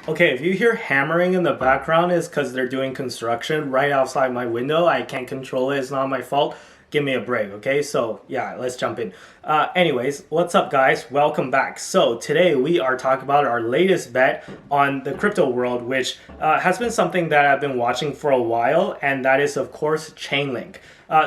Okay, if you hear hammering in the background, it's because they're doing construction right outside my window. I can't control it. It's not my fault. Give me a break, okay? So, yeah, let's jump in. Anyways, what's up, guys? Welcome back. So, today we are talking about our latest bet on the crypto world, which has been something that I've been watching for a while, and that is, of course, Chainlink.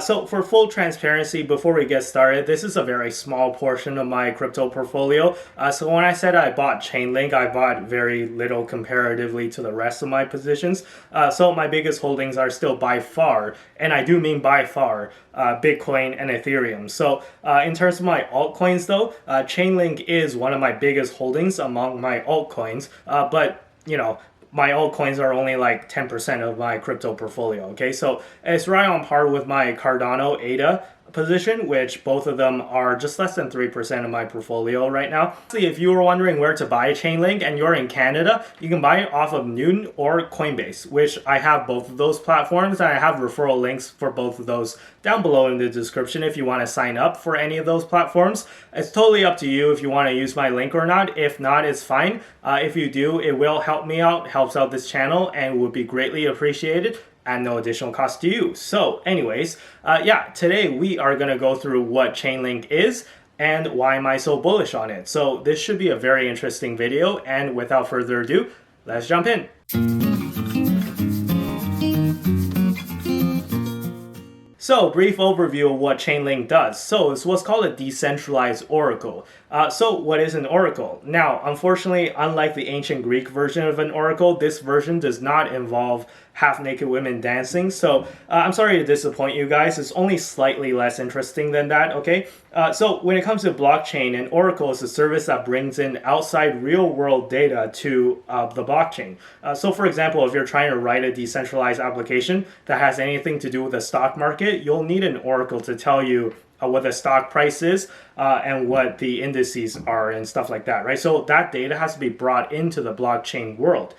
So for full transparency, before we get started, this is a very small portion of my crypto portfolio. So when I said I bought Chainlink, I bought very little comparatively to the rest of my positions. So my biggest holdings are still by far, and I do mean by far, Bitcoin and Ethereum. So in terms of my altcoins though, Chainlink is one of my biggest holdings among my altcoins. But you know, my altcoins are only like 10% of my crypto portfolio, okay? So it's right on par with my Cardano ADA position, which both of them are just less than 3% of my portfolio right now. So if you were wondering where to buy Chainlink and you're in Canada, you can buy it off of Noon or Coinbase, which I have both of those platforms, and I have referral links for both of those down below in the description if you want to sign up for any of those platforms. It's totally up to you if you want to use my link or not. If not, it's fine. If you do, it will help me out, helps out this channel, and would be greatly appreciated at no additional cost to you. So anyways, today we are going to go through what Chainlink is and why am I so bullish on it. So this should be a very interesting video, and without further ado, let's jump in. So, brief overview of what Chainlink does. So, it's what's called a decentralized oracle. So, what is an oracle? Now, unfortunately, unlike the ancient Greek version of an oracle, this version does not involve half-naked women dancing. So, I'm sorry to disappoint you guys. It's only slightly less interesting than that, okay? So, when it comes to blockchain, an oracle is a service that brings in outside real-world data to the blockchain. So, for example, if you're trying to write a decentralized application that has anything to do with the stock market, you'll need an oracle to tell you what the stock price is and what the indices are and stuff like that, right? So that data has to be brought into the blockchain world.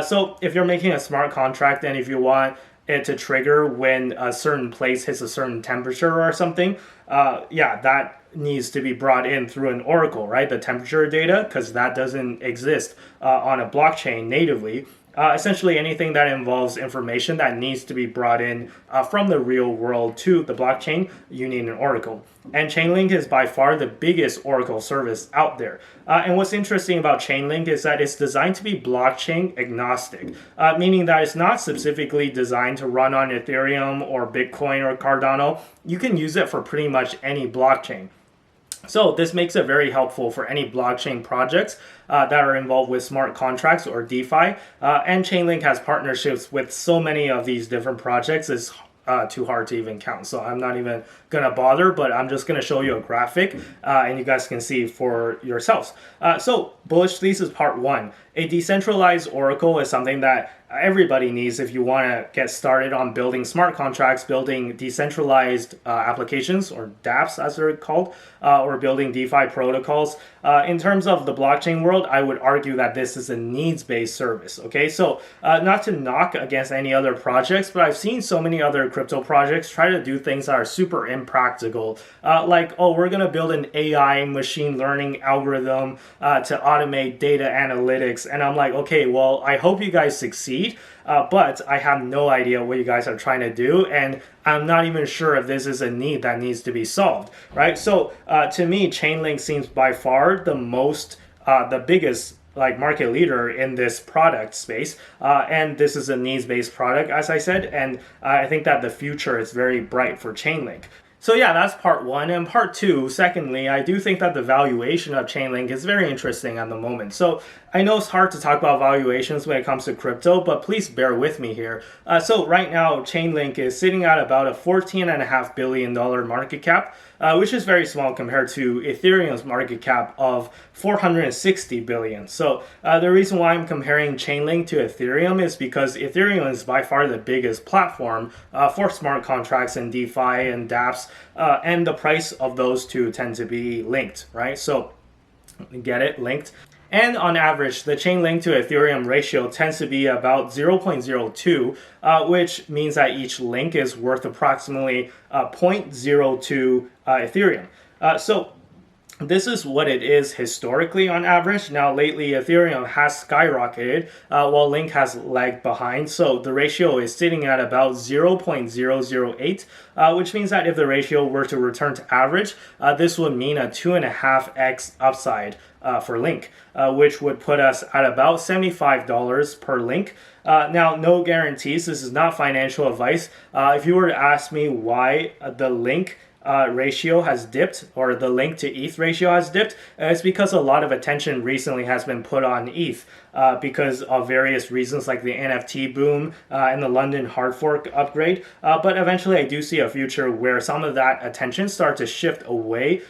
So if you're making a smart contract and if you want it to trigger when a certain place hits a certain temperature or something, that needs to be brought in through an oracle, right? The temperature data, because that doesn't exist on a blockchain natively. Essentially anything that involves information that needs to be brought in from the real world to the blockchain, you need an oracle. And Chainlink is by far the biggest oracle service out there. And what's interesting about Chainlink is that it's designed to be blockchain agnostic, meaning that it's not specifically designed to run on Ethereum or Bitcoin or Cardano. You can use it for pretty much any blockchain. So this makes it very helpful for any blockchain projects that are involved with smart contracts or DeFi. And Chainlink has partnerships with so many of these different projects. It's too hard to even count. So I'm not even going to bother, but I'm just going to show you a graphic and you guys can see for yourselves. So bullish thesis part one. A decentralized oracle is something that everybody needs if you want to get started on building smart contracts, building decentralized applications, or dApps as they're called, or building DeFi protocols. In terms of the blockchain world, I would argue that this is a needs-based service, okay? So not to knock against any other projects, but I've seen so many other crypto projects try to do things that are super impractical, like, oh, we're going to build an AI machine learning algorithm to automate data analytics. And I'm like, okay, well, I hope you guys succeed, but I have no idea what you guys are trying to do, and I'm not even sure if this is a need that needs to be solved, right? So to me, Chainlink seems by far the biggest market leader in this product space, and this is a needs-based product, as I said, and I think that the future is very bright for Chainlink. So yeah, that's part one. And part two, secondly, I do think that the valuation of Chainlink is very interesting at the moment. So I know it's hard to talk about valuations when it comes to crypto, but please bear with me here. So right now, Chainlink is sitting at about a $14.5 billion market cap, which is very small compared to Ethereum's market cap of $460 billion. So the reason why I'm comparing Chainlink to Ethereum is because Ethereum is by far the biggest platform for smart contracts and DeFi and dApps, and the price of those two tend to be linked, right? So get it, linked. And on average, the Chainlink to Ethereum ratio tends to be about 0.02, which means that each link is worth approximately 0.02 Ethereum. So this is what it is historically on average. Now, lately, Ethereum has skyrocketed while Link has lagged behind. So the ratio is sitting at about 0.008, which means that if the ratio were to return to average, this would mean a 2.5x upside for Link, which would put us at about $75 per Link. Now, no guarantees. This is not financial advice. If you were to ask me why the Link ratio has dipped, or the Link to ETH ratio has dipped, it's because a lot of attention recently has been put on ETH because of various reasons like the NFT boom and the London hard fork upgrade. But eventually I do see a future where some of that attention starts to shift away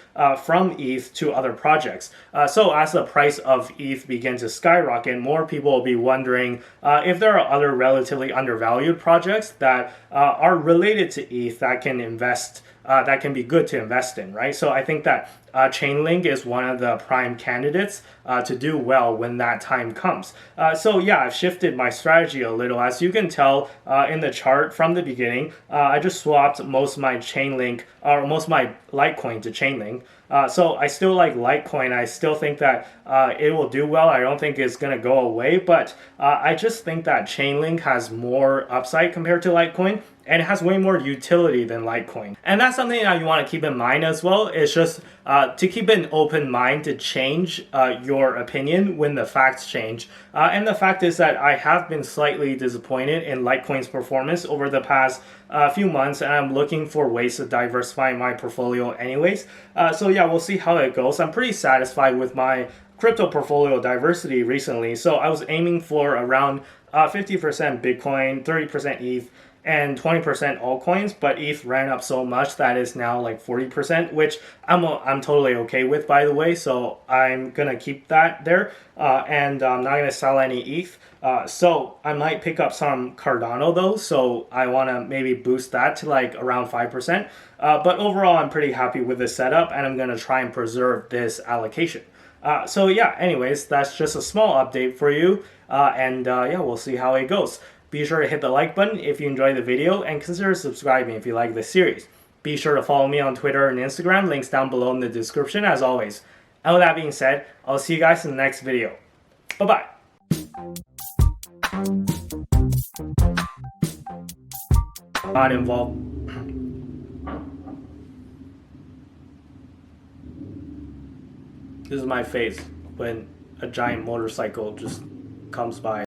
from ETH to other projects. So as the price of ETH begins to skyrocket, more people will be wondering if there are other relatively undervalued projects that are related to ETH that can invest that can be good to invest in, right? So I think that Chainlink is one of the prime candidates to do well when that time comes. So yeah, I've shifted my strategy a little. As you can tell in the chart from the beginning, I just swapped most of my Chainlink, or most of my Litecoin to Chainlink. So I still like Litecoin. I still think that it will do well. I don't think it's going to go away, but I just think that Chainlink has more upside compared to Litecoin, and it has way more utility than Litecoin. And that's something that you want to keep in mind as well. It's just to keep an open mind to change your opinion when the facts change. And the fact is that I have been slightly disappointed in Litecoin's performance over the past few months, and I'm looking for ways to diversify my portfolio anyways. So yeah, we'll see how it goes. I'm pretty satisfied with my crypto portfolio diversity recently. So I was aiming for around 50% Bitcoin, 30% ETH, and 20% altcoins, but ETH ran up so much that it's now like 40%, which I'm totally okay with, by the way. So I'm gonna keep that there, and I'm not gonna sell any ETH. So I might pick up some Cardano though, so I want to maybe boost that to like around 5%. But overall, I'm pretty happy with the setup, and I'm gonna try and preserve this allocation. So yeah, anyways, that's just a small update for you, and yeah, we'll see how it goes. Be sure to hit the like button if you enjoyed the video, and consider subscribing if you like this series. Be sure to follow me on Twitter and Instagram, links down below in the description as always. And with that being said, I'll see you guys in the next video. Bye-bye. Not involved. This is my face when a giant motorcycle just comes by.